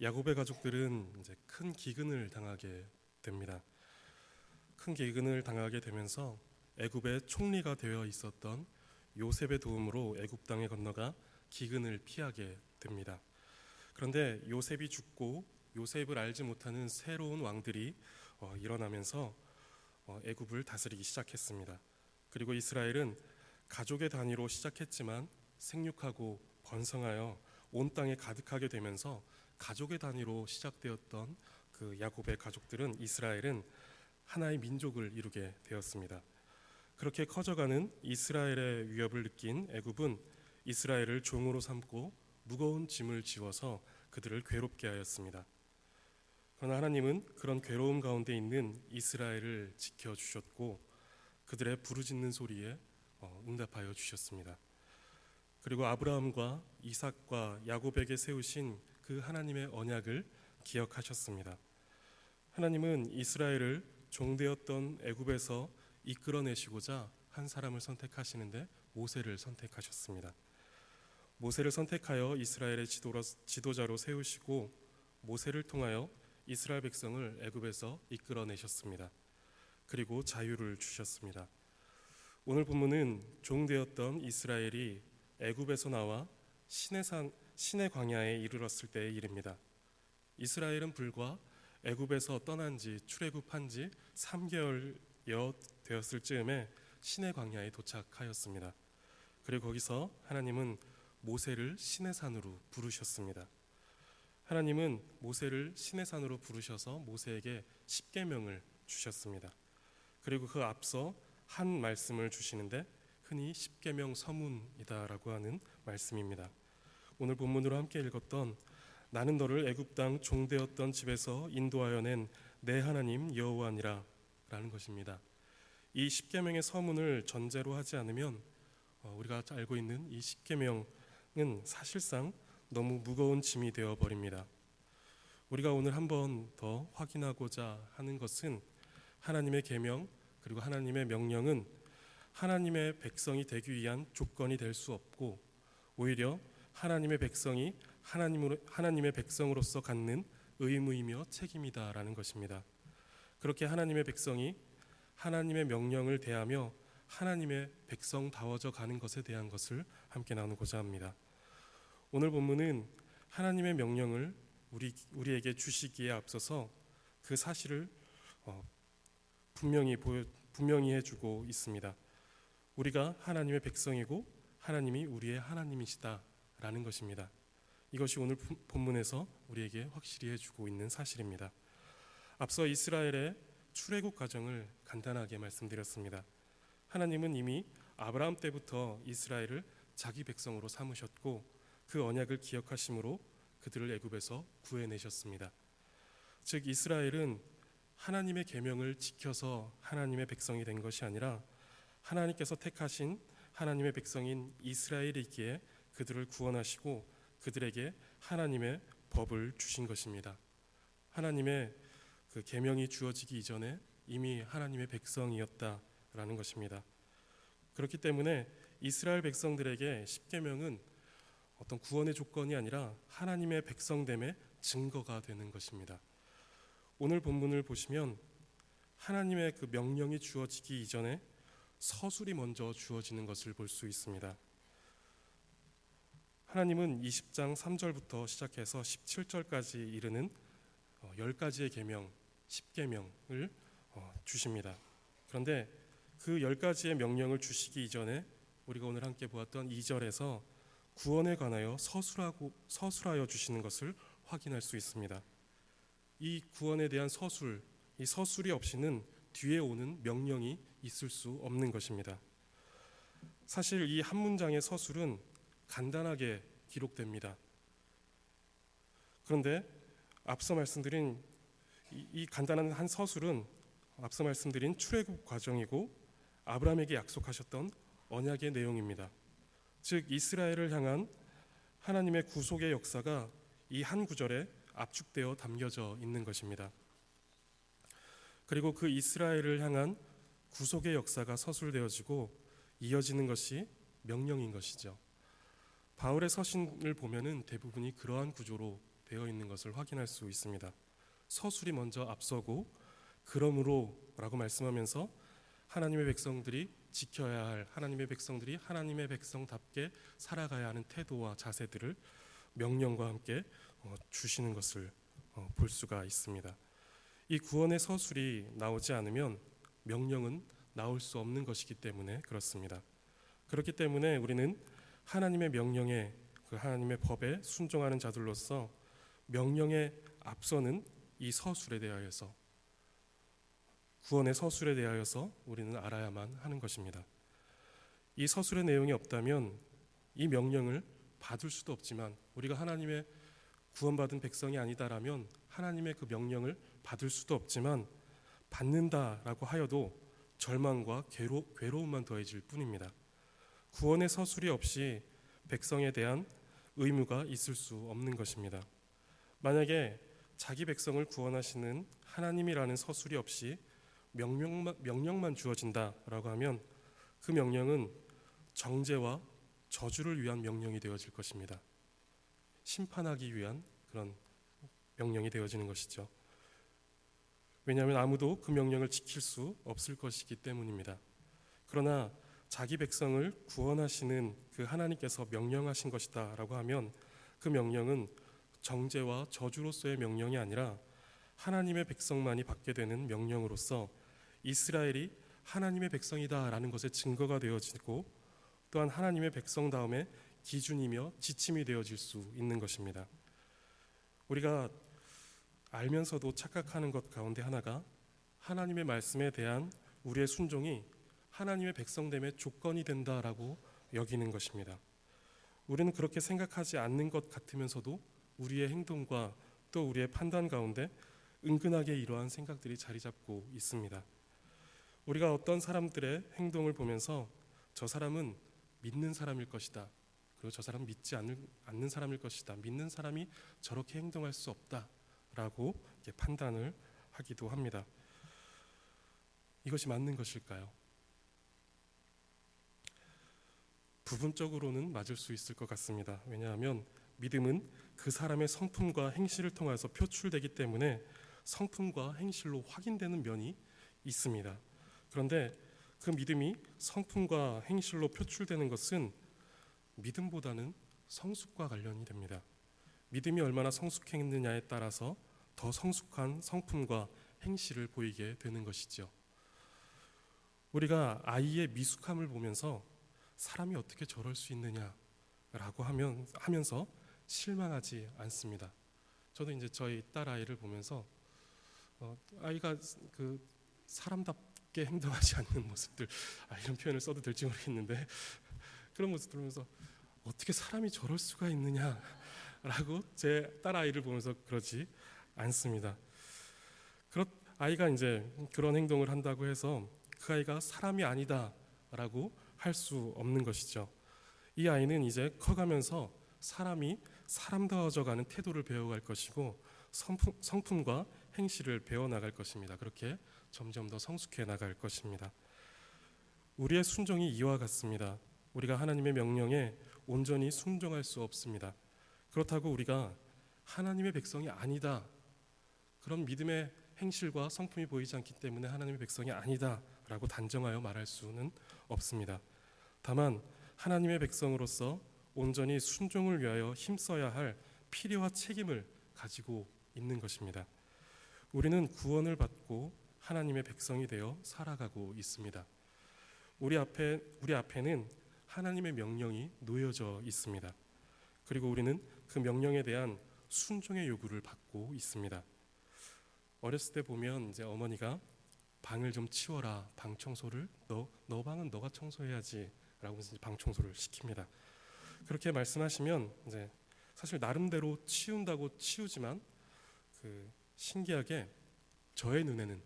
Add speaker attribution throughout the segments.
Speaker 1: 야곱의 가족들은 이제 큰 기근을 당하게 됩니다. 큰 기근을 당하게 되면서 애굽의 총리가 되어 있었던 요셉의 도움으로 애굽 땅에 건너가 기근을 피하게 됩니다. 그런데 요셉이 죽고 요셉을 알지 못하는 새로운 왕들이 일어나면서 애굽을 다스리기 시작했습니다. 그리고 이스라엘은 가족의 단위로 시작했지만 생육하고 번성하여 온 땅에 가득하게 되면서 가족의 단위로 시작되었던 그 야곱의 가족들은 이스라엘은 하나의 민족을 이루게 되었습니다. 그렇게 커져가는 이스라엘의 위협을 느낀 애굽은 이스라엘을 종으로 삼고 무거운 짐을 지워서 그들을 괴롭게 하였습니다. 그러나 하나님은 그런 괴로움 가운데 있는 이스라엘을 지켜주셨고 그들의 부르짖는 소리에 응답하여 주셨습니다. 그리고 아브라함과 이삭과 야곱에게 세우신 그 하나님의 언약을 기억하셨습니다. 하나님은 이스라엘을 종되었던 애굽에서 이끌어내시고자 한 사람을 선택하시는데 모세를 선택하셨습니다. 모세를 선택하여 이스라엘의 지도자로 세우시고 모세를 통하여 이스라엘 백성을 애굽에서 이끌어내셨습니다. 그리고 자유를 주셨습니다. 오늘 본문은 종되었던 이스라엘이 애굽에서 나와 시내 광야에 이르렀을 때의 일입니다. 이스라엘은 불과 애굽에서 떠난 지 출애굽한 지 3개월여 되었을 즈음에 시내 광야에 도착하였습니다. 그리고 거기서 하나님은 모세를 시내산으로 부르셨습니다. 하나님은 모세를 시내산으로 부르셔서 모세에게 십계명을 주셨습니다. 그리고 그 앞서 한 말씀을 주시는데 흔히 십계명 서문이다라고 하는 말씀입니다. 오늘 본문으로 함께 읽었던 나는 너를 애굽 땅 종되었던 집에서 인도하여 낸 내 하나님 여호와니라 라는 것입니다. 이 십계명의 서문을 전제로 하지 않으면 우리가 알고 있는 이 십계명은 사실상 너무 무거운 짐이 되어버립니다. 우리가 오늘 한 번 더 확인하고자 하는 것은 하나님의 계명 그리고 하나님의 명령은 하나님의 백성이 되기 위한 조건이 될 수 없고 오히려 하나님의 백성이 하나님의 백성으로서 갖는 의무이며 책임이다라는 것입니다. 그렇게 하나님의 백성이 하나님의 명령을 대하며 하나님의 백성다워져 가는 것에 대한 것을 함께 나누고자 합니다. 오늘 본문은 하나님의 명령을 우리에게 주시기에 앞서서 그 사실을 분명히 해주고 있습니다. 우리가 하나님의 백성이고 하나님이 우리의 하나님이시다라는 것입니다. 이것이 오늘 본문에서 우리에게 확실히 해주고 있는 사실입니다. 앞서 이스라엘의 출애굽 과정을 간단하게 말씀드렸습니다. 하나님은 이미 아브라함 때부터 이스라엘을 자기 백성으로 삼으셨고 그 언약을 기억하심으로 그들을 애굽에서 구해내셨습니다. 즉 이스라엘은 하나님의 계명을 지켜서 하나님의 백성이 된 것이 아니라 하나님께서 택하신 하나님의 백성인 이스라엘이기에 그들을 구원하시고 그들에게 하나님의 법을 주신 것입니다. 하나님의 그 계명이 주어지기 이전에 이미 하나님의 백성이었다라는 것입니다. 그렇기 때문에 이스라엘 백성들에게 십계명은 어떤 구원의 조건이 아니라 하나님의 백성됨의 증거가 되는 것입니다. 오늘 본문을 보시면 하나님의 그 명령이 주어지기 이전에 서술이 먼저 주어지는 것을 볼 수 있습니다. 하나님은 20장 3절부터 시작해서 17절까지 이르는 10가지의 계명, 10계명을 주십니다. 그런데 그 10가지의 명령을 주시기 이전에 우리가 오늘 함께 보았던 2절에서 구원에 관하여 서술하여 주시는 것을 확인할 수 있습니다. 이 구원에 대한 서술, 이 서술이 없이는 뒤에 오는 명령이 있을 수 없는 것입니다. 사실 이 한 문장의 서술은 간단하게 기록됩니다. 그런데 앞서 말씀드린 이 간단한 한 서술은 앞서 말씀드린 출애굽 과정이고 아브라함에게 약속하셨던 언약의 내용입니다. 즉 이스라엘을 향한 하나님의 구속의 역사가 이 한 구절에 압축되어 담겨져 있는 것입니다. 그리고 그 이스라엘을 향한 구속의 역사가 서술되어지고 이어지는 것이 명령인 것이죠. 바울의 서신을 보면은 대부분이 그러한 구조로 되어 있는 것을 확인할 수 있습니다. 서술이 먼저 앞서고 그러므로라고 말씀하면서 하나님의 백성들이 지켜야 할, 하나님의 백성들이 하나님의 백성답게 살아가야 하는 태도와 자세들을 명령과 함께 주시는 것을 볼 수가 있습니다. 이 구원의 서술이 나오지 않으면 명령은 나올 수 없는 것이기 때문에 그렇습니다. 그렇기 때문에 우리는 하나님의 명령에, 그 하나님의 법에 순종하는 자들로서 명령에 앞서는 이 서술에 대하여서, 구원의 서술에 대하여서 우리는 알아야만 하는 것입니다. 이 서술의 내용이 없다면 이 명령을 받을 수도 없지만, 우리가 하나님의 구원받은 백성이 아니다라면 하나님의 그 명령을 받을 수도 없지만, 받는다라고 하여도 절망과 괴로움만 더해질 뿐입니다. 구원의 서술이 없이 백성에 대한 의무가 있을 수 없는 것입니다. 만약에 자기 백성을 구원하시는 하나님이라는 서술이 없이 명령만 주어진다라고 하면 그 명령은 정죄와 저주를 위한 명령이 되어질 것입니다. 심판하기 위한 그런 명령이 되어지는 것이죠. 왜냐하면 아무도 그 명령을 지킬 수 없을 것이기 때문입니다. 그러나 자기 백성을 구원하시는 그 하나님께서 명령하신 것이다 라고 하면 그 명령은 정죄와 저주로서의 명령이 아니라 하나님의 백성만이 받게 되는 명령으로서 이스라엘이 하나님의 백성이다 라는 것의 증거가 되어지고, 또한 하나님의 백성 다음에 기준이며 지침이 되어질 수 있는 것입니다. 우리가 알면서도 착각하는 것 가운데 하나가 하나님의 말씀에 대한 우리의 순종이 하나님의 백성됨의 조건이 된다라고 여기는 것입니다. 우리는 그렇게 생각하지 않는 것 같으면서도 우리의 행동과 또 우리의 판단 가운데 은근하게 이러한 생각들이 자리 잡고 있습니다. 우리가 어떤 사람들의 행동을 보면서 저 사람은 믿는 사람일 것이다, 그리고 저 사람은 믿지 않는 사람일 것이다, 믿는 사람이 저렇게 행동할 수 없다라고 판단을 하기도 합니다. 이것이 맞는 것일까요? 부분적으로는 맞을 수 있을 것 같습니다. 왜냐하면 믿음은 그 사람의 성품과 행실을 통해서 표출되기 때문에 성품과 행실로 확인되는 면이 있습니다. 그런데 그 믿음이 성품과 행실로 표출되는 것은 믿음보다는 성숙과 관련이 됩니다. 믿음이 얼마나 성숙했느냐에 따라서 더 성숙한 성품과 행실을 보이게 되는 것이죠. 우리가 아이의 미숙함을 보면서 사람이 어떻게 저럴 수 있느냐라고 하면서 실망하지 않습니다. 저도 이제 저희 딸 아이를 보면서 아이가 그 사람답게 행동하지 않는 모습들, 이런 표현을 써도 될지 모르겠는데 그런 모습들 보면서 어떻게 사람이 저럴 수가 있느냐라고 제 딸 아이를 보면서 그러지 않습니다. 아이가 이제 그런 행동을 한다고 해서 그 아이가 사람이 아니다라고 할 수 없는 것이죠. 이 아이는 이제 커가면서 사람이 사람다워져가는 태도를 배워갈 것이고 성품과 행실을 배워나갈 것입니다. 그렇게 점점 더 성숙해 나갈 것입니다. 우리의 순종이 이와 같습니다. 우리가 하나님의 명령에 온전히 순종할 수 없습니다. 그렇다고 우리가 하나님의 백성이 아니다, 그런 믿음의 행실과 성품이 보이지 않기 때문에 하나님의 백성이 아니다 라고 단정하여 말할 수는 없습니다. 다만 하나님의 백성으로서 온전히 순종을 위하여 힘써야 할 필요와 책임을 가지고 있는 것입니다. 우리는 구원을 받고 하나님의 백성이 되어 살아가고 있습니다. 우리 앞에는 하나님의 명령이 놓여져 있습니다. 그리고 우리는 그 명령에 대한 순종의 요구를 받고 있습니다. 어렸을 때 보면 이제 어머니가 방을 좀 치워라, 방 청소를 너 방은 너가 청소해야지라고 이제 방 청소를 시킵니다. 그렇게 말씀하시면 이제 사실 나름대로 치운다고 치우지만 그 신기하게 저의 눈에는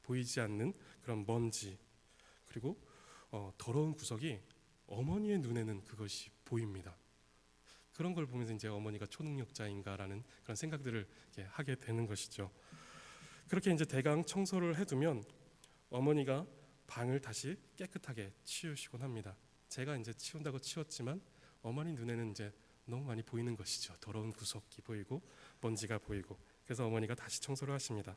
Speaker 1: 보이지 않는 그런 먼지, 그리고 더러운 구석이 어머니의 눈에는 그것이 보입니다. 그런 걸 보면서 이제 어머니가 초능력자인가라는 그런 생각들을 하게 되는 것이죠. 그렇게 이제 대강 청소를 해두면 어머니가 방을 다시 깨끗하게 치우시곤 합니다. 제가 이제 치운다고 치웠지만 어머니 눈에는 이제 너무 많이 보이는 것이죠. 더러운 구석이 보이고 먼지가 보이고, 그래서 어머니가 다시 청소를 하십니다.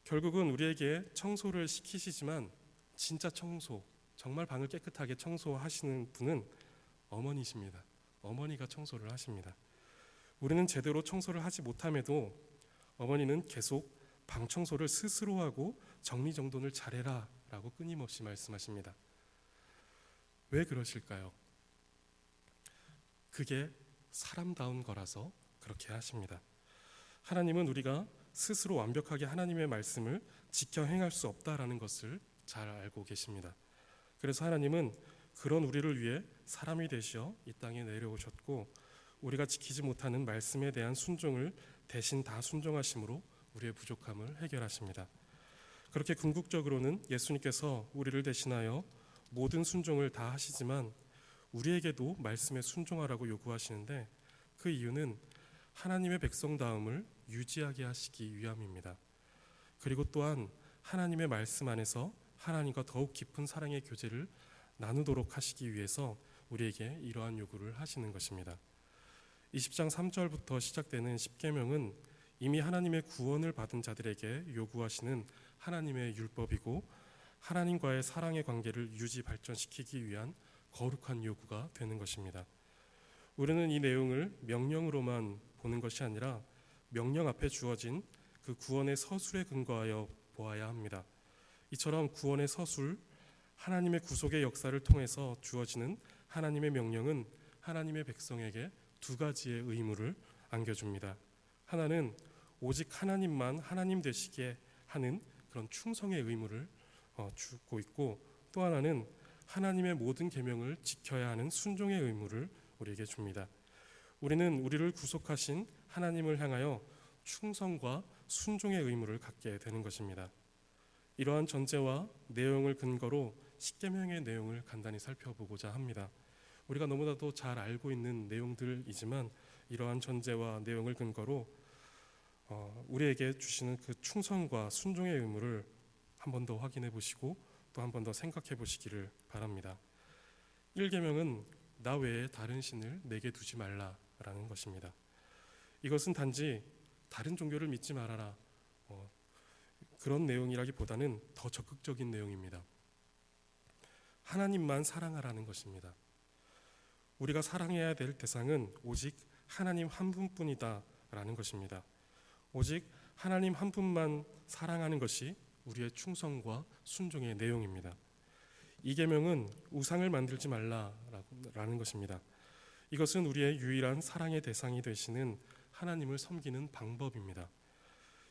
Speaker 1: 결국은 우리에게 청소를 시키시지만 진짜 청소, 정말 방을 깨끗하게 청소하시는 분은 어머니십니다. 어머니가 청소를 하십니다. 우리는 제대로 청소를 하지 못함에도 어머니는 계속 방 청소를 스스로 하고 정리정돈을 잘해라 라고 끊임없이 말씀하십니다. 왜 그러실까요? 그게 사람다운 거라서 그렇게 하십니다. 하나님은 우리가 스스로 완벽하게 하나님의 말씀을 지켜 행할 수 없다라는 것을 잘 알고 계십니다. 그래서 하나님은 그런 우리를 위해 사람이 되시어 이 땅에 내려오셨고, 우리가 지키지 못하는 말씀에 대한 순종을 대신 다 순종하심으로 우리의 부족함을 해결하십니다. 그렇게 궁극적으로는 예수님께서 우리를 대신하여 모든 순종을 다 하시지만 우리에게도 말씀에 순종하라고 요구하시는데, 그 이유는 하나님의 백성다움을 유지하게 하시기 위함입니다. 그리고 또한 하나님의 말씀 안에서 하나님과 더욱 깊은 사랑의 교제를 나누도록 하시기 위해서 우리에게 이러한 요구를 하시는 것입니다. 20장 3절부터 시작되는 십계명은 이미 하나님의 구원을 받은 자들에게 요구하시는 하나님의 율법이고, 하나님과의 사랑의 관계를 유지 발전시키기 위한 거룩한 요구가 되는 것입니다. 우리는 이 내용을 명령으로만 보는 것이 아니라 명령 앞에 주어진 그 구원의 서술에 근거하여 보아야 합니다. 이처럼 구원의 서술, 하나님의 구속의 역사를 통해서 주어지는 하나님의 명령은 하나님의 백성에게 두 가지의 의무를 안겨줍니다. 하나는 오직 하나님만 하나님 되시게 하는 그런 충성의 의무를 주고 있고, 또 하나는 하나님의 모든 계명을 지켜야 하는 순종의 의무를 우리에게 줍니다. 우리는 우리를 구속하신 하나님을 향하여 충성과 순종의 의무를 갖게 되는 것입니다. 이러한 전제와 내용을 근거로 십계명의 내용을 간단히 살펴보고자 합니다. 우리가 너무나도 잘 알고 있는 내용들이지만 이러한 전제와 내용을 근거로 우리에게 주시는 그 충성과 순종의 의무를 한 번 더 확인해 보시고 또 한 번 더 생각해 보시기를 바랍니다. 1계명은 나 외에 다른 신을 내게 두지 말라라는 것입니다. 이것은 단지 다른 종교를 믿지 말아라, 그런 내용이라기보다는 더 적극적인 내용입니다. 하나님만 사랑하라는 것입니다. 우리가 사랑해야 될 대상은 오직 하나님 한 분뿐이다 라는 것입니다. 오직 하나님 한 분만 사랑하는 것이 우리의 충성과 순종의 내용입니다. 이 계명은 우상을 만들지 말라라는 것입니다. 이것은 우리의 유일한 사랑의 대상이 되시는 하나님을 섬기는 방법입니다.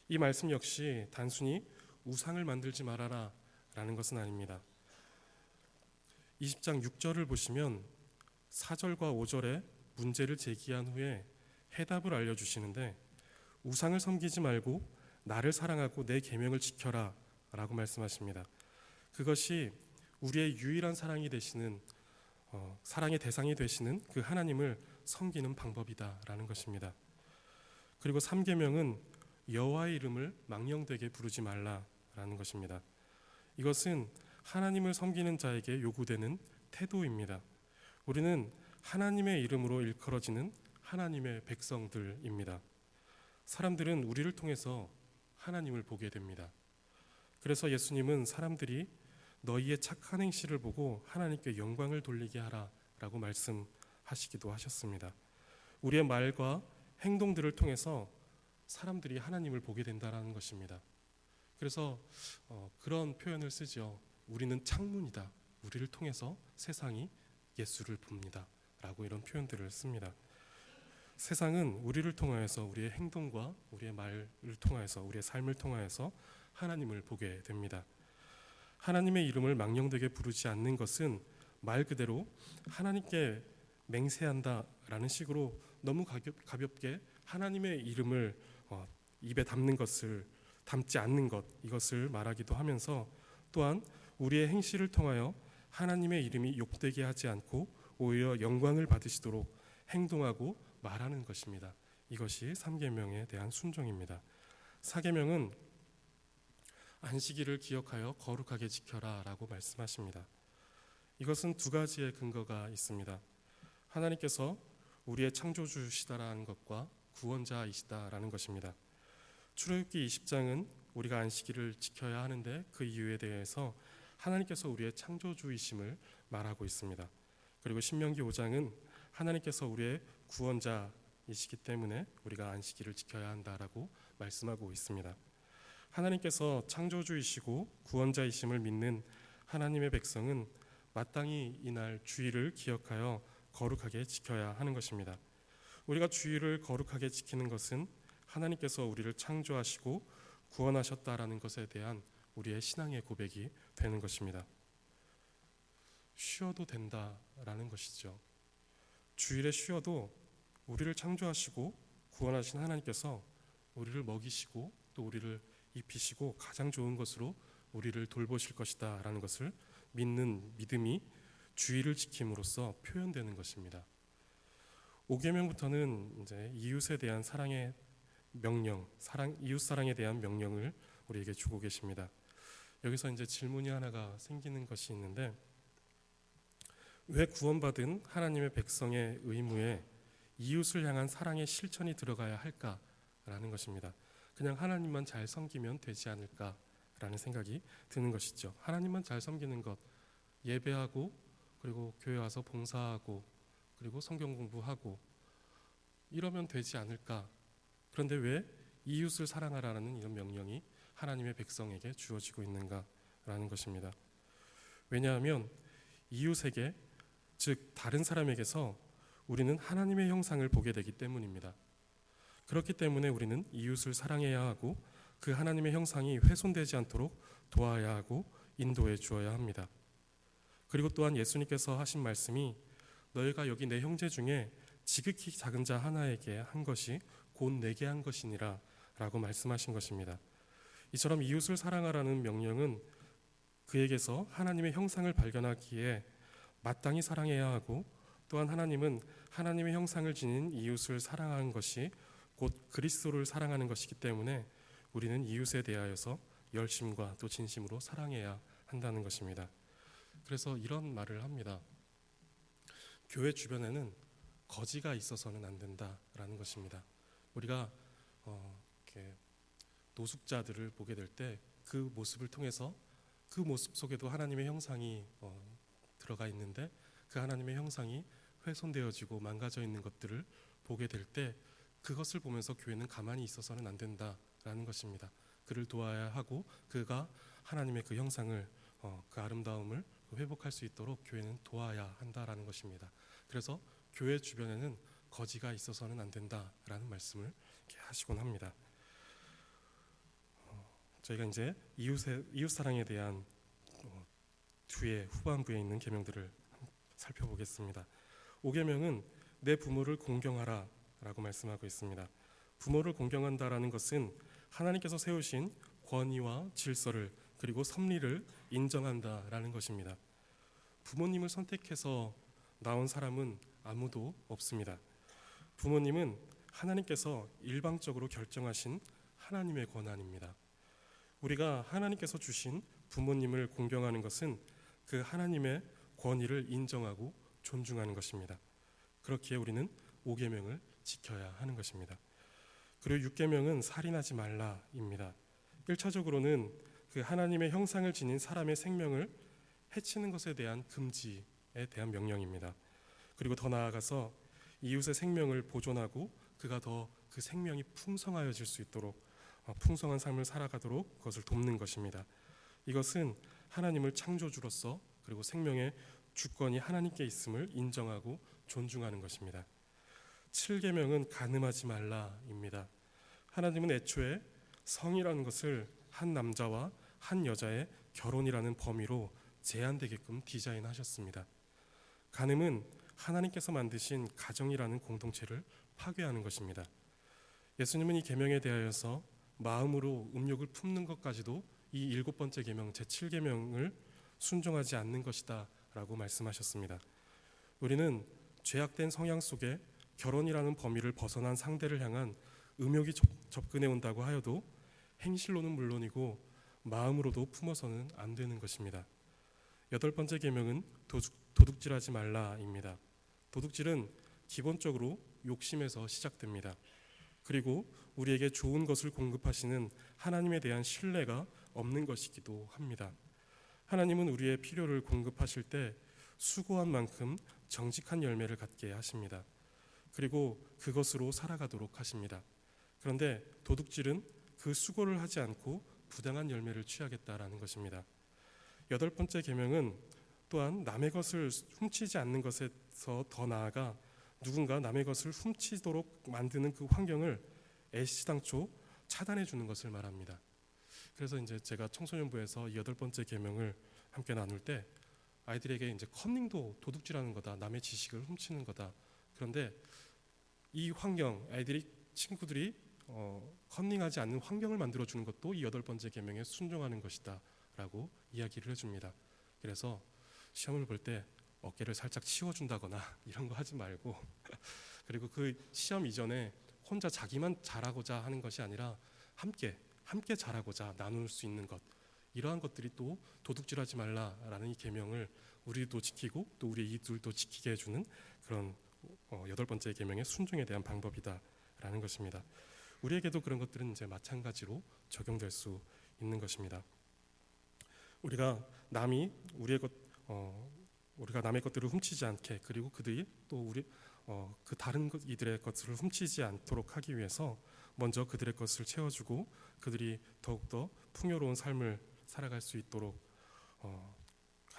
Speaker 1: 이 말씀 역시 단순히 우상을 만들지 말아라 라는 것은 아닙니다. 20장 6절을 보시면 4절과 5절에 문제를 제기한 후에 해답을 알려주시는데, 우상을 섬기지 말고 나를 사랑하고 내 계명을 지켜라 라고 말씀하십니다. 그것이 우리의 유일한 사랑이 되시는 사랑의 대상이 되시는 그 하나님을 섬기는 방법이다 라는 것입니다. 그리고 3계명은 여호와의 이름을 망령되게 부르지 말라라는 것입니다. 이것은 하나님을 섬기는 자에게 요구되는 태도입니다. 우리는 하나님의 이름으로 일컬어지는 하나님의 백성들입니다. 사람들은 우리를 통해서 하나님을 보게 됩니다. 그래서 예수님은 사람들이 너희의 착한 행실을 보고 하나님께 영광을 돌리게 하라라고 말씀하시기도 하셨습니다. 우리의 말과 행동들을 통해서 사람들이 하나님을 보게 된다라는 것입니다. 그래서 그런 표현을 쓰죠. 우리는 창문이다. 우리를 통해서 세상이 예수를 봅니다. 라고 이런 표현들을 씁니다. 세상은 우리를 통하여서, 우리의 행동과 우리의 말을 통하여서, 우리의 삶을 통하여서 하나님을 보게 됩니다. 하나님의 이름을 망령되게 부르지 않는 것은 말 그대로 하나님께 맹세한다라는 식으로 너무 가볍게 하나님의 이름을 입에 담지 않는 것, 이것을 말하기도 하면서, 또한 우리의 행실을 통하여 하나님의 이름이 욕되게 하지 않고 오히려 영광을 받으시도록 행동하고 말하는 것입니다. 이것이 3계명에 대한 순종입니다. 4계명은 안식일을 기억하여 거룩하게 지켜라 라고 말씀하십니다. 이것은 두 가지의 근거가 있습니다. 하나님께서 우리의 창조주시다라는 것과 구원자이시다라는 것입니다. 출애굽기 20장은 우리가 안식일을 지켜야 하는데 그 이유에 대해서 하나님께서 우리의 창조주이심을 말하고 있습니다. 그리고 신명기 5장은 하나님께서 우리의 구원자이시기 때문에 우리가 안식일을 지켜야 한다라고 말씀하고 있습니다. 하나님께서 창조주이시고 구원자이심을 믿는 하나님의 백성은 마땅히 이날 주일을 기억하여 거룩하게 지켜야 하는 것입니다. 우리가 주일을 거룩하게 지키는 것은 하나님께서 우리를 창조하시고 구원하셨다라는 것에 대한 우리의 신앙의 고백이 되는 것입니다. 쉬어도 된다라는 것이죠. 주일에 쉬어도 우리를 창조하시고 구원하신 하나님께서 우리를 먹이시고 또 우리를 입히시고 가장 좋은 것으로 우리를 돌보실 것이다 라는 것을 믿는 믿음이 주일을 지킴으로써 표현되는 것입니다. 5계명부터는 이제 이웃에 대한 사랑의 명령, 이웃 사랑에 대한 명령을 우리에게 주고 계십니다. 여기서 이제 질문이 하나가 생기는 것이 있는데, 왜 구원받은 하나님의 백성의 의무에 이웃을 향한 사랑의 실천이 들어가야 할까라는 것입니다. 그냥 하나님만 잘 섬기면 되지 않을까라는 생각이 드는 것이죠. 하나님만 잘 섬기는 것, 예배하고 그리고 교회 와서 봉사하고 그리고 성경 공부하고 이러면 되지 않을까. 그런데 왜 이웃을 사랑하라는 이런 명령이 하나님의 백성에게 주어지고 있는가라는 것입니다. 왜냐하면 이웃에게, 즉 다른 사람에게서 우리는 하나님의 형상을 보게 되기 때문입니다. 그렇기 때문에 우리는 이웃을 사랑해야 하고 그 하나님의 형상이 훼손되지 않도록 도와야 하고 인도해 주어야 합니다. 그리고 또한 예수님께서 하신 말씀이 너희가 여기 내 형제 중에 지극히 작은 자 하나에게 한 것이 곧 내게 한 것이니라 라고 말씀하신 것입니다. 이처럼 이웃을 사랑하라는 명령은 그에게서 하나님의 형상을 발견하기에 마땅히 사랑해야 하고, 또한 하나님은 하나님의 형상을 지닌 이웃을 사랑하는 것이 곧 그리스도를 사랑하는 것이기 때문에 우리는 이웃에 대하여서 열심과 또 진심으로 사랑해야 한다는 것입니다. 그래서 이런 말을 합니다. 교회 주변에는 거지가 있어서는 안 된다라는 것입니다. 우리가 이렇게 노숙자들을 보게 될 때 그 모습을 통해서 그 모습 속에도 하나님의 형상이 들어가 있는데 그 하나님의 형상이 훼손되어지고 망가져 있는 것들을 보게 될 때 그것을 보면서 교회는 가만히 있어서는 안 된다라는 것입니다. 그를 도와야 하고 그가 하나님의 그 형상을 그 아름다움을 회복할 수 있도록 교회는 도와야 한다라는 것입니다. 그래서 교회 주변에는 거지가 있어서는 안 된다라는 말씀을 이렇게 하시곤 합니다. 저희가 이제 이웃 사랑에 대한 뒤에 후반부에 있는 계명들을 살펴보겠습니다. 5계명은 내 부모를 공경하라 라고 말씀하고 있습니다. 부모를 공경한다라는 것은 하나님께서 세우신 권위와 질서를 그리고 섭리를 인정한다라는 것입니다. 부모님을 선택해서 나온 사람은 아무도 없습니다. 부모님은 하나님께서 일방적으로 결정하신 하나님의 권한입니다. 우리가 하나님께서 주신 부모님을 공경하는 것은 그 하나님의 권위를 인정하고 존중하는 것입니다. 그렇기에 우리는 5계명을 지켜야 하는 것입니다. 그리고 6계명은 살인하지 말라입니다. 1차적으로는 그 하나님의 형상을 지닌 사람의 생명을 해치는 것에 대한 금지에 대한 명령입니다. 그리고 더 나아가서 이웃의 생명을 보존하고 그가 더 그 생명이 풍성하여질 수 있도록 풍성한 삶을 살아가도록 그것을 돕는 것입니다. 이것은 하나님을 창조주로서 그리고 생명의 주권이 하나님께 있음을 인정하고 존중하는 것입니다. 7계명은 간음하지 말라입니다. 하나님은 애초에 성이라는 것을 한 남자와 한 여자의 결혼이라는 범위로 제한되게끔 디자인하셨습니다. 간음은 하나님께서 만드신 가정이라는 공동체를 파괴하는 것입니다. 예수님은 이 계명에 대하여서 마음으로 음욕을 품는 것까지도 이 7번째 계명 제7계명을 순종하지 않는 것이다 라고 말씀하셨습니다. 우리는 죄악된 성향 속에 결혼이라는 범위를 벗어난 상대를 향한 음욕이 접근해 온다고 하여도 행실로는 물론이고 마음으로도 품어서는 안 되는 것입니다. 8번째 계명은 도둑질하지 말라입니다. 도둑질은 기본적으로 욕심에서 시작됩니다. 그리고 우리에게 좋은 것을 공급하시는 하나님에 대한 신뢰가 없는 것이기도 합니다. 하나님은 우리의 필요를 공급하실 때 수고한 만큼 정직한 열매를 갖게 하십니다. 그리고 그것으로 살아가도록 하십니다. 그런데 도둑질은 그 수고를 하지 않고 부당한 열매를 취하겠다라는 것입니다. 여덟 번째 계명은 또한 남의 것을 훔치지 않는 것에서 더 나아가 누군가 남의 것을 훔치도록 만드는 그 환경을 애시당초 차단해 주는 것을 말합니다. 그래서 이제 제가 청소년부에서 이 여덟 번째 계명을 함께 나눌 때 아이들에게 이제 커닝도 도둑질하는 거다, 남의 지식을 훔치는 거다. 그런데 이 환경, 친구들이 커닝하지 않는 환경을 만들어 주는 것도 이 여덟 번째 계명에 순종하는 것이다라고 이야기를 해줍니다. 그래서 시험을 볼 때 어깨를 살짝 치워준다거나 이런 거 하지 말고 그리고 그 시험 이전에 혼자 자기만 잘하고자 하는 것이 아니라 함께 잘하고자 나눌 수 있는 것, 이러한 것들이 또 도둑질하지 말라라는 이 계명을 우리도 지키고 또 우리 이들도 지키게 해주는 그런 여덟 번째 계명의 순종에 대한 방법이다라는 것입니다. 우리에게도 그런 것들은 이제 마찬가지로 적용될 수 있는 것입니다. 우리가 남의 것들을 훔치지 않게, 그리고 그들이 또 그 다른 이들의 것을 훔치지 않도록 하기 위해서 먼저 그들의 것을 채워주고 그들이 더욱더 풍요로운 삶을 살아갈 수 있도록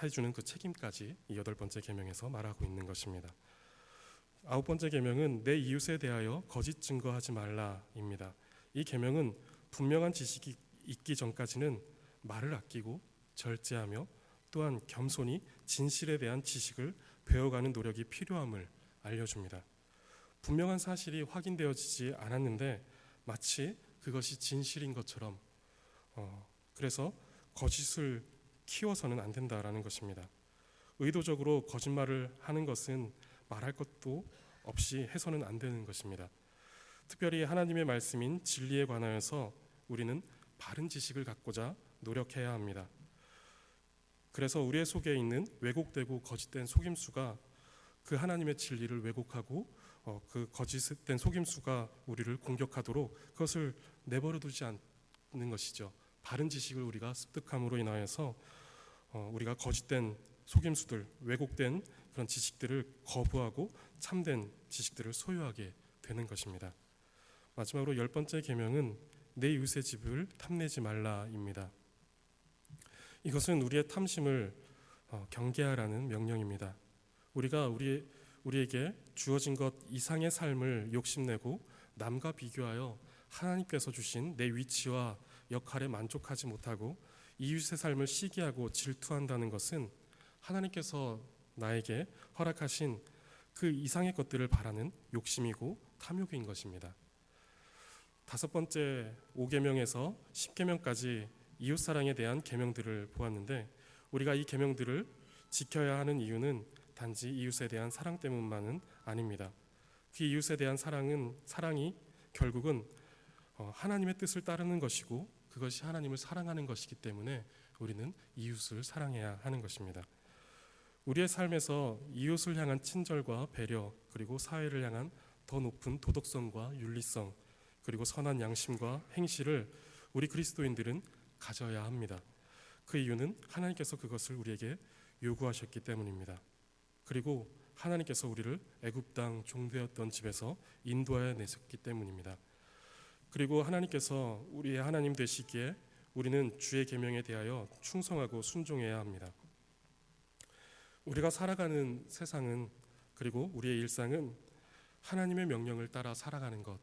Speaker 1: 해주는 그 책임까지 이 여덟 번째 계명에서 말하고 있는 것입니다. 아홉 번째 계명은 내 이웃에 대하여 거짓 증거하지 말라입니다. 이 계명은 분명한 지식이 있기 전까지는 말을 아끼고 절제하며 또한 겸손히 진실에 대한 지식을 배워가는 노력이 필요함을 알려줍니다. 분명한 사실이 확인되어지지 않았는데 마치 그것이 진실인 것처럼 그래서 거짓을 키워서는 안 된다라는 것입니다. 의도적으로 거짓말을 하는 것은 말할 것도 없이 해서는 안 되는 것입니다. 특별히 하나님의 말씀인 진리에 관하여서 우리는 바른 지식을 갖고자 노력해야 합니다. 그래서 우리의 속에 있는 왜곡되고 거짓된 속임수가 그 하나님의 진리를 왜곡하고 그 거짓된 속임수가 우리를 공격하도록 그것을 내버려 두지 않는 것이죠. 바른 지식을 우리가 습득함으로 인하여서 우리가 거짓된 속임수들, 왜곡된 그런 지식들을 거부하고 참된 지식들을 소유하게 되는 것입니다. 마지막으로 열 번째 계명은 내 이웃의 집을 탐내지 말라입니다. 이것은 우리의 탐심을 경계하라는 명령입니다. 우리가 우리에게 주어진 것 이상의 삶을 욕심내고 남과 비교하여 하나님께서 주신 내 위치와 역할에 만족하지 못하고 이웃의 삶을 시기하고 질투한다는 것은 하나님께서 나에게 허락하신 그 이상의 것들을 바라는 욕심이고 탐욕인 것입니다. 다섯 번째 5계명에서 10계명까지 이웃사랑에 대한 계명들을 보았는데 우리가 이 계명들을 지켜야 하는 이유는 단지 이웃에 대한 사랑 때문만은 아닙니다. 그 이웃에 대한 사랑이 결국은 하나님의 뜻을 따르는 것이고 그것이 하나님을 사랑하는 것이기 때문에 우리는 이웃을 사랑해야 하는 것입니다. 우리의 삶에서 이웃을 향한 친절과 배려, 그리고 사회를 향한 더 높은 도덕성과 윤리성, 그리고 선한 양심과 행실을 우리 그리스도인들은 가져야 합니다. 그 이유는 하나님께서 그것을 우리에게 요구하셨기 때문입니다. 그리고 하나님께서 우리를 애굽 땅 종되었던 집에서 인도하여 내셨기 때문입니다. 그리고 하나님께서 우리의 하나님 되시기에 우리는 주의 계명에 대하여 충성하고 순종해야 합니다. 우리가 살아가는 세상은, 그리고 우리의 일상은 하나님의 명령을 따라 살아가는 것,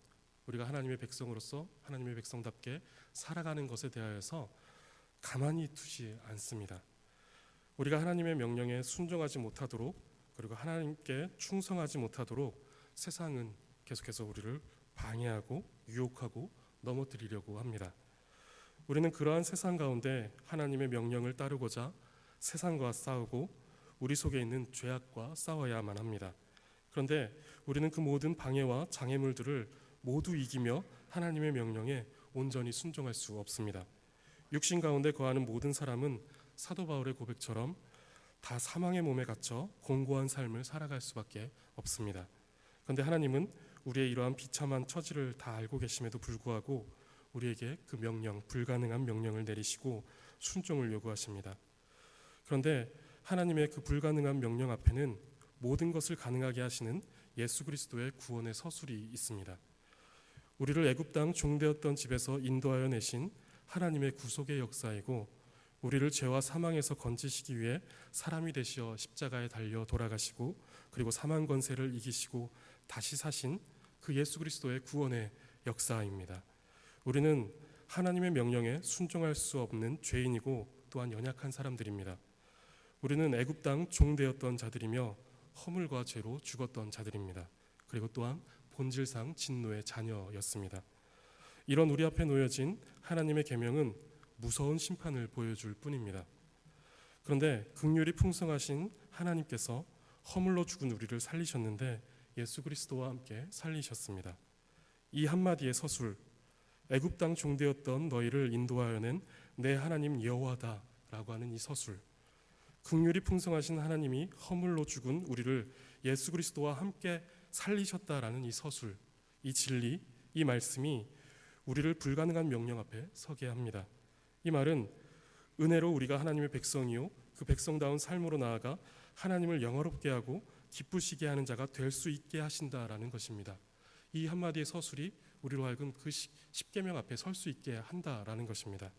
Speaker 1: 우리가 하나님의 백성으로서 하나님의 백성답게 살아가는 것에 대하여서 가만히 두지 않습니다. 우리가 하나님의 명령에 순종하지 못하도록, 그리고 하나님께 충성하지 못하도록 세상은 계속해서 우리를 방해하고 유혹하고 넘어뜨리려고 합니다. 우리는 그러한 세상 가운데 하나님의 명령을 따르고자 세상과 싸우고 우리 속에 있는 죄악과 싸워야만 합니다. 그런데 우리는 그 모든 방해와 장애물들을 모두 이기며 하나님의 명령에 온전히 순종할 수 없습니다. 육신 가운데 거하는 모든 사람은 사도 바울의 고백처럼 다 사망의 몸에 갇혀 공고한 삶을 살아갈 수밖에 없습니다. 그런데 하나님은 우리의 이러한 비참한 처지를 다 알고 계심에도 불구하고 우리에게 그 명령, 불가능한 명령을 내리시고 순종을 요구하십니다. 그런데 하나님의 그 불가능한 명령 앞에는 모든 것을 가능하게 하시는 예수 그리스도의 구원의 서술이 있습니다. 우리를 애굽 땅 종되었던 집에서 인도하여 내신 하나님의 구속의 역사이고, 우리를 죄와 사망에서 건지시기 위해 사람이 되시어 십자가에 달려 돌아가시고, 그리고 사망 권세를 이기시고 다시 사신 그 예수 그리스도의 구원의 역사입니다. 우리는 하나님의 명령에 순종할 수 없는 죄인이고 또한 연약한 사람들입니다. 우리는 애굽 땅 종되었던 자들이며 허물과 죄로 죽었던 자들입니다. 그리고 또한 본질상 진노의 자녀였습니다. 이런 우리 앞에 놓여진 하나님의 계명은 무서운 심판을 보여줄 뿐입니다. 그런데 긍휼이 풍성하신 하나님께서 허물로 죽은 우리를 살리셨는데 예수 그리스도와 함께 살리셨습니다. 이 한마디의 서술, 애굽 땅 종되었던 너희를 인도하여 낸 내 하나님 여호와다라고 하는 이 서술, 긍휼이 풍성하신 하나님이 허물로 죽은 우리를 예수 그리스도와 함께 살리셨다라는 이 서술, 이 진리, 이 말씀이 우리를 불가능한 명령 앞에 서게 합니다. 이 말은 은혜로 우리가 하나님의 백성이요 그 백성다운 삶으로 나아가 하나님을 영화롭게 하고 기쁘시게 하는 자가 될 수 있게 하신다라는 것입니다. 이 한마디의 서술이 우리로 하여금 그 십계명 앞에 설 수 있게 한다라는 것입니다.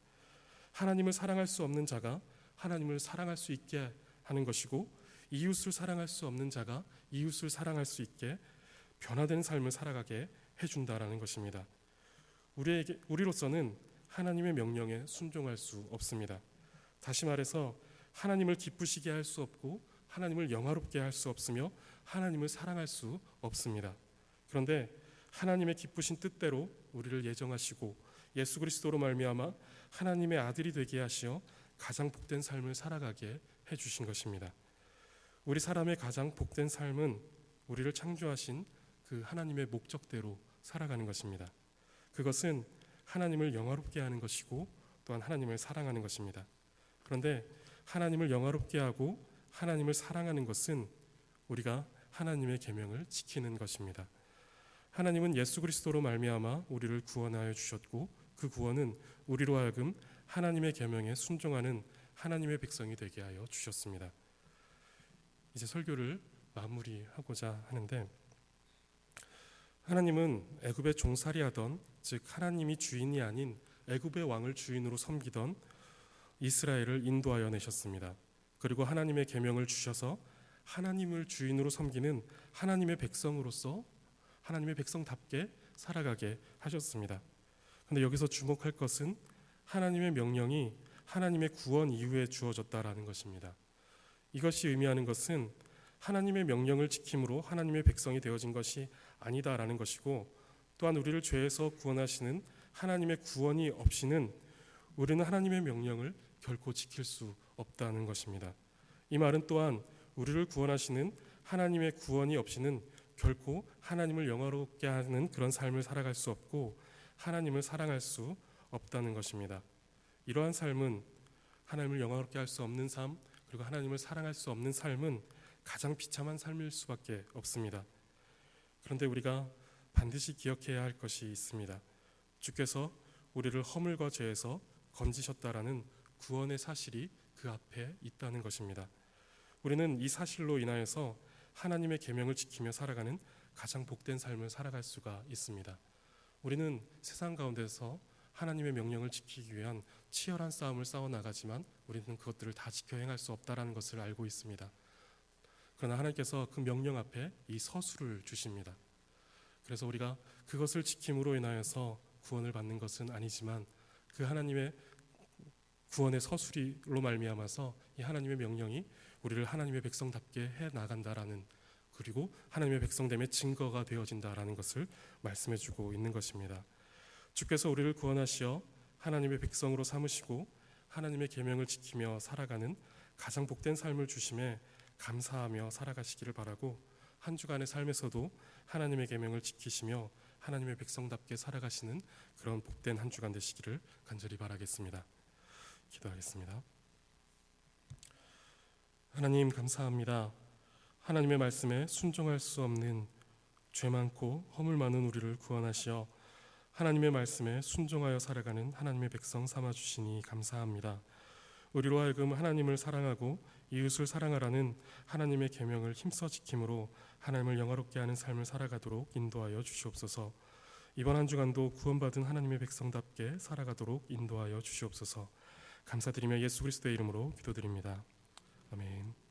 Speaker 1: 하나님을 사랑할 수 없는 자가 하나님을 사랑할 수 있게 하는 것이고, 이웃을 사랑할 수 없는 자가 이웃을 사랑할 수 있게 변화된 삶을 살아가게 해준다라는 것입니다. 우리로서는 하나님의 명령에 순종할 수 없습니다. 다시 말해서 하나님을 기쁘시게 할 수 없고 하나님을 영화롭게 할 수 없으며 하나님을 사랑할 수 없습니다. 그런데 하나님의 기쁘신 뜻대로 우리를 예정하시고 예수 그리스도로 말미암아 하나님의 아들이 되게 하시어 가장 복된 삶을 살아가게 해주신 것입니다. 우리 사람의 가장 복된 삶은 우리를 창조하신 그 하나님의 목적대로 살아가는 것입니다. 그것은 하나님을 영화롭게 하는 것이고 또한 하나님을 사랑하는 것입니다. 그런데 하나님을 영화롭게 하고 하나님을 사랑하는 것은 우리가 하나님의 계명을 지키는 것입니다. 하나님은 예수 그리스도로 말미암아 우리를 구원하여 주셨고, 그 구원은 우리로 하여금 하나님의 계명에 순종하는 하나님의 백성이 되게 하여 주셨습니다. 이제 설교를 마무리하고자 하는데, 하나님은 애굽에 종살이하던, 즉 하나님이 주인이 아닌 애굽의 왕을 주인으로 섬기던 이스라엘을 인도하여 내셨습니다. 그리고 하나님의 계명을 주셔서 하나님을 주인으로 섬기는 하나님의 백성으로서 하나님의 백성답게 살아가게 하셨습니다. 그런데 여기서 주목할 것은 하나님의 명령이 하나님의 구원 이후에 주어졌다라는 것입니다. 이것이 의미하는 것은 하나님의 명령을 지킴으로 하나님의 백성이 되어진 것이 아니다라는 것이고, 또한 우리를 죄에서 구원하시는 하나님의 구원이 없이는 우리는 하나님의 명령을 결코 지킬 수 없다는 것입니다. 이 말은 또한 우리를 구원하시는 하나님의 구원이 없이는 결코 하나님을 영화롭게 하는 그런 삶을 살아갈 수 없고 하나님을 사랑할 수 없다는 것입니다. 이러한 삶은, 하나님을 영화롭게 할 수 없는 삶, 그리고 하나님을 사랑할 수 없는 삶은 가장 비참한 삶일 수밖에 없습니다. 그런데 우리가 반드시 기억해야 할 것이 있습니다. 주께서 우리를 허물과 죄에서 건지셨다라는 구원의 사실이 그 앞에 있다는 것입니다. 우리는 이 사실로 인하여서 하나님의 계명을 지키며 살아가는 가장 복된 삶을 살아갈 수가 있습니다. 우리는 세상 가운데서 하나님의 명령을 지키기 위한 치열한 싸움을 싸워나가지만 우리는 그것들을 다 지켜 행할 수 없다는 것을 알고 있습니다. 그러나 하나님께서 그 명령 앞에 이 서술을 주십니다. 그래서 우리가 그것을 지킴으로 인하여서 구원을 받는 것은 아니지만 그 하나님의 구원의 서술로 말미암아서 이 하나님의 명령이 우리를 하나님의 백성답게 해 나간다라는, 그리고 하나님의 백성됨의 증거가 되어진다라는 것을 말씀해주고 있는 것입니다. 주께서 우리를 구원하시어 하나님의 백성으로 삼으시고 하나님의 계명을 지키며 살아가는 가장 복된 삶을 주심에 감사하며 살아가시기를 바라고, 한 주간의 삶에서도 하나님의 계명을 지키시며 하나님의 백성답게 살아가시는 그런 복된 한 주간 되시기를 간절히 바라겠습니다. 기도하겠습니다. 하나님 감사합니다. 하나님의 말씀에 순종할 수 없는 죄 많고 허물 많은 우리를 구원하시어 하나님의 말씀에 순종하여 살아가는 하나님의 백성 삼아 주시니 감사합니다. 우리로 하여금 하나님을 사랑하고 이웃을 사랑하라는 하나님의 계명을 힘써 지킴으로 하나님을 영화롭게 하는 삶을 살아가도록 인도하여 주시옵소서. 이번 한 주간도 구원받은 하나님의 백성답게 살아가도록 인도하여 주시옵소서. 감사드리며 예수 그리스도의 이름으로 기도드립니다. 아멘.